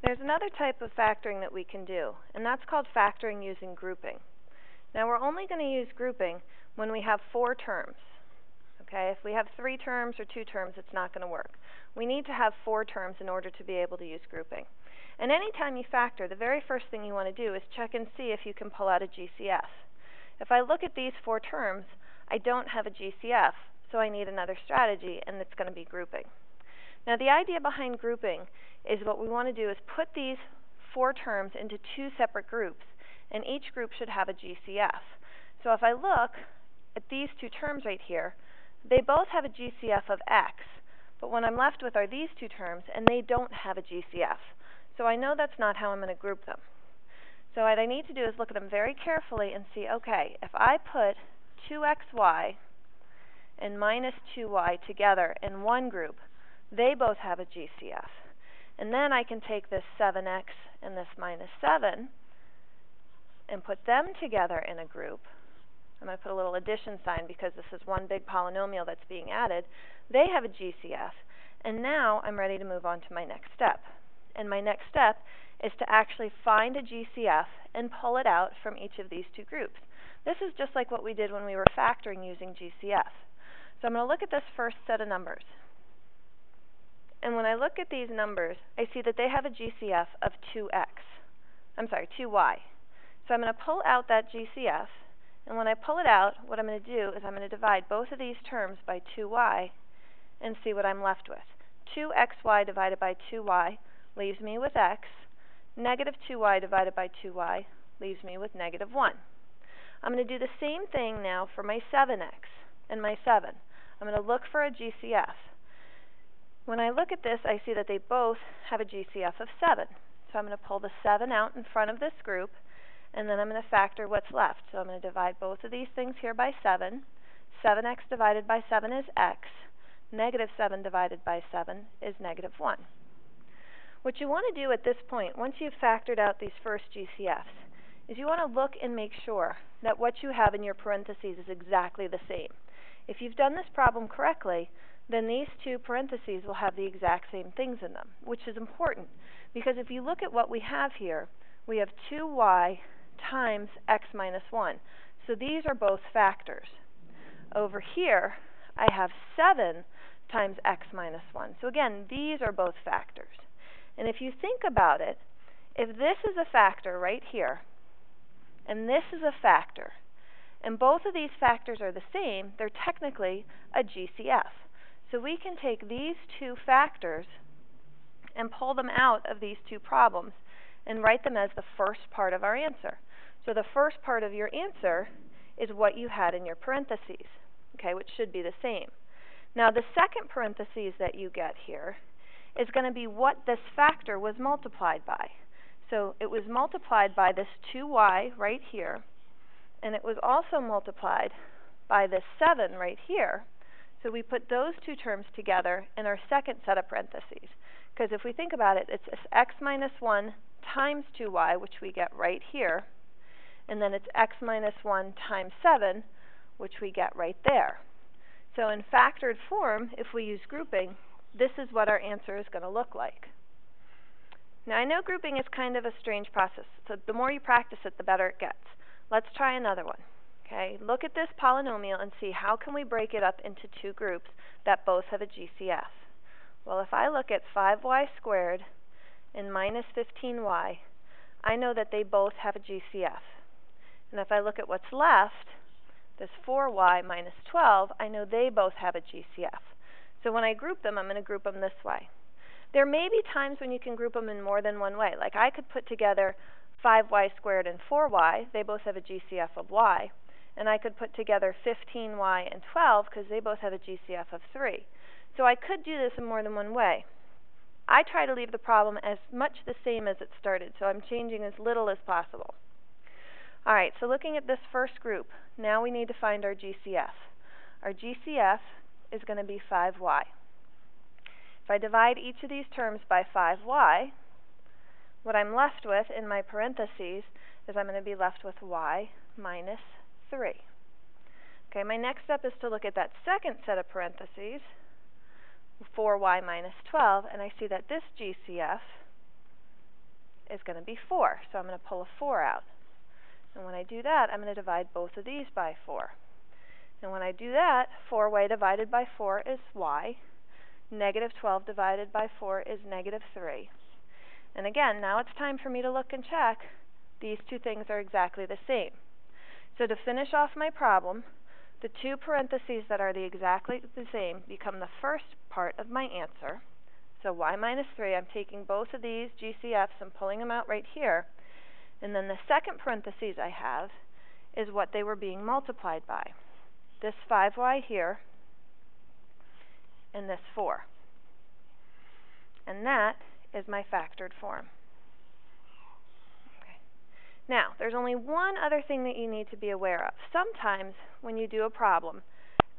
There's another type of factoring that we can do, and that's called factoring using grouping. Now we're only going to use grouping when we have 4 terms. Okay, if we have 3 terms or 2 terms, it's not going to work. We need to have 4 terms in order to be able to use grouping. And anytime you factor, the very first thing you want to do is check and see if you can pull out a GCF. If I look at these 4 terms, I don't have a GCF, so I need another strategy, and it's going to be grouping. Now the idea behind grouping is what we want to do is put these 4 terms into 2 separate groups, and each group should have a GCF. So if I look at these 2 terms right here, they both have a GCF of x, but what I'm left with are these 2 terms, and they don't have a GCF. So I know that's not how I'm going to group them. So what I need to do is look at them very carefully and see, okay, if I put 2xy and minus 2y together in one group, they both have a GCF. And then I can take this 7x and this minus 7 and put them together in a group. I'm going to put a little addition sign because this is one big polynomial that's being added. They have a GCF. And now I'm ready to move on to my next step. And my next step is to actually find a GCF and pull it out from each of these 2 groups. This is just like what we did when we were factoring using GCF. So I'm going to look at this first set of numbers. And when I look at these numbers, I see that they have a GCF of 2y. So I'm going to pull out that GCF, and when I pull it out, what I'm going to do is I'm going to divide both of these terms by 2y and see what I'm left with. 2xy divided by 2y leaves me with x. Negative 2y divided by 2y leaves me with negative 1. I'm going to do the same thing now for my 7x and my 7. I'm going to look for a GCF. When I look at this, I see that they both have a GCF of 7. So I'm going to pull the 7 out in front of this group, and then I'm going to factor what's left. So I'm going to divide both of these things here by 7. 7x divided by 7 is x. Negative 7 divided by 7 is negative 1. What you want to do at this point, once you've factored out these first GCFs, is you want to look and make sure that what you have in your parentheses is exactly the same. If you've done this problem correctly, then these 2 parentheses will have the exact same things in them, which is important, because if you look at what we have here, we have 2y times x minus 1. So these are both factors. Over here, I have 7 times x minus 1. So again, these are both factors. And if you think about it, if this is a factor right here, and this is a factor, and both of these factors are the same, they're technically a GCF. So we can take these 2 factors and pull them out of these 2 problems and write them as the first part of our answer. So the first part of your answer is what you had in your parentheses, okay, which should be the same. Now the second parentheses that you get here is going to be what this factor was multiplied by. So it was multiplied by this 2y right here, and it was also multiplied by this 7 right here. So we put those 2 terms together in our second set of parentheses. Because if we think about it, it's x minus 1 times 2y, which we get right here, and then it's x minus 1 times 7, which we get right there. So in factored form, if we use grouping, this is what our answer is going to look like. Now I know grouping is kind of a strange process, so the more you practice it, the better it gets. Let's try another one. Okay, look at this polynomial and see how can we break it up into 2 groups that both have a GCF. Well, if I look at 5y squared and minus 15y, I know that they both have a GCF. And if I look at what's left, this 4y minus 12, I know they both have a GCF. So when I group them, I'm going to group them this way. There may be times when you can group them in more than one way. Like I could put together 5y squared and 4y, they both have a GCF of y. And I could put together 15y and 12 because they both have a GCF of 3. So I could do this in more than one way. I try to leave the problem as much the same as it started, so I'm changing as little as possible. All right, so looking at this first group, now we need to find our GCF. Our GCF is going to be 5y. If I divide each of these terms by 5y, what I'm left with in my parentheses is I'm going to be left with y minus 3. Okay, my next step is to look at that second set of parentheses, 4y minus 12, and I see that this GCF is going to be 4. So I'm going to pull a 4 out. And when I do that, I'm going to divide both of these by 4. And when I do that, 4y divided by 4 is y. Negative 12 divided by 4 is negative 3. And again, now it's time for me to look and check. These two things are exactly the same. So to finish off my problem, the two parentheses that are exactly the same become the first part of my answer. So y minus 3, I'm taking both of these GCFs and pulling them out right here. And then the second parentheses I have is what they were being multiplied by. This 5y here and this 4. And that is my factored form. Okay. Now, there's only one other thing that you need to be aware of. Sometimes when you do a problem,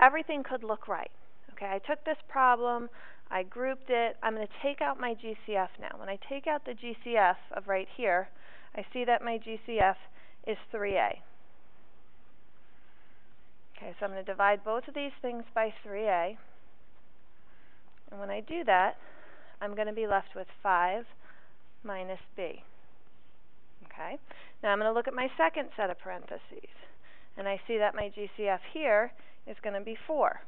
everything could look right. Okay, I took this problem, I grouped it, I'm going to take out my GCF now. When I take out the GCF of right here, I see that my GCF is 3a. Okay, so I'm going to divide both of these things by 3a. And when I do that, I'm going to be left with 5 minus b. Okay, now I'm going to look at my second set of parentheses. And I see that my GCF here is going to be 4.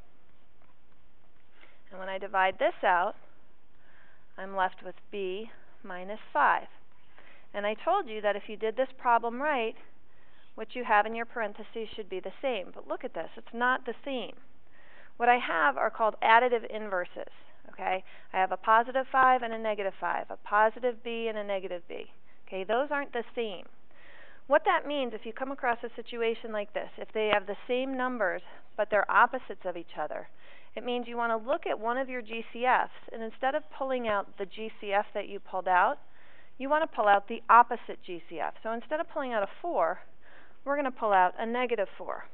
And when I divide this out, I'm left with b minus 5. And I told you that if you did this problem right, what you have in your parentheses should be the same. But look at this, it's not the same. What I have are called additive inverses. Okay, I have a positive 5 and a negative 5, a positive b and a negative b. Okay, those aren't the same. What that means, if you come across a situation like this, if they have the same numbers but they're opposites of each other, it means you want to look at one of your GCFs, and instead of pulling out the GCF that you pulled out, you want to pull out the opposite GCF. So instead of pulling out a 4, we're going to pull out a negative 4.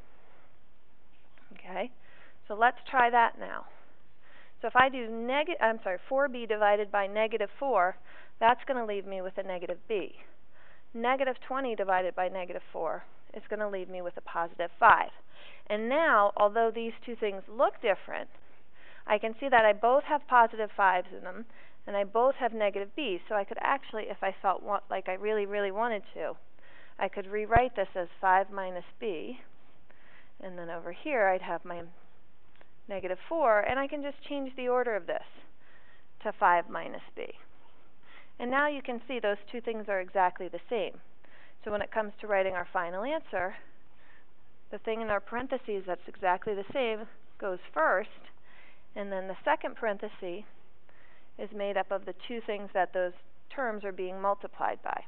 Okay, so let's try that now. So if I do 4b divided by negative 4, that's going to leave me with a negative b. Negative 20 divided by negative 4 is going to leave me with a positive 5. And now, although these two things look different, I can see that I both have positive 5s in them, and I both have negative b's. So I could actually, if I felt like I really, really wanted to, I could rewrite this as 5 minus b. And then over here, I'd have my negative 4, and I can just change the order of this to 5 minus b. And now you can see those two things are exactly the same. So when it comes to writing our final answer, the thing in our parentheses that's exactly the same goes first, and then the second parenthesis is made up of the two things that those terms are being multiplied by.